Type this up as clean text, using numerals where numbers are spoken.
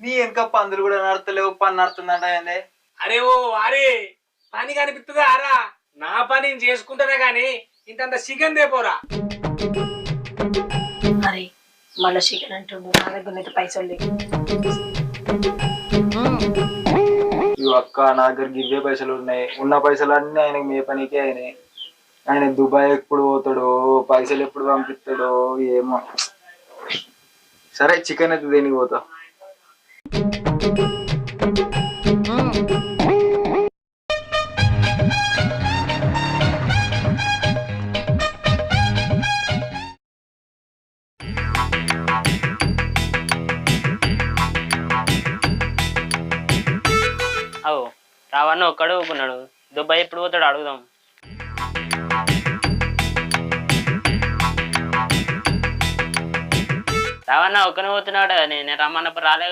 నీ వెనక పందులు కూడా నడతలేవు, పని నడుతుందంట ఏంది? అరే ఓ అరే పని కనిపిస్తుందా అరా? నా పని నేను చేసుకుంటానే గాని ఇంతంత చికెన్ దేపోరా. అరే మళ్ళీ చికెన్ అంటుండు, నా దగ్గర అయితే పైసలు లేవు. ఇవి అక్క నా దగ్గర గివ్వే పైసలు ఉన్నాయి. ఉన్న పైసలు అన్నీ ఆయనకి మే పనికే అయినాయి. ఆయన దుబాయ్ ఎప్పుడు పోతాడో, పైసలు ఎప్పుడు పంపిస్తాడో ఏమో. సరే చికెన్ అయితే దేనికి పోతా. అవు రావన్న ఒక్కడే ఊకున్నాడు. దుబాయ్ ఎప్పుడు పోతాడు అడుగుదాం. రావన్న ఒక్కనే పోతున్నాడు. నేను రమ్మన్నప్పుడు రాలే.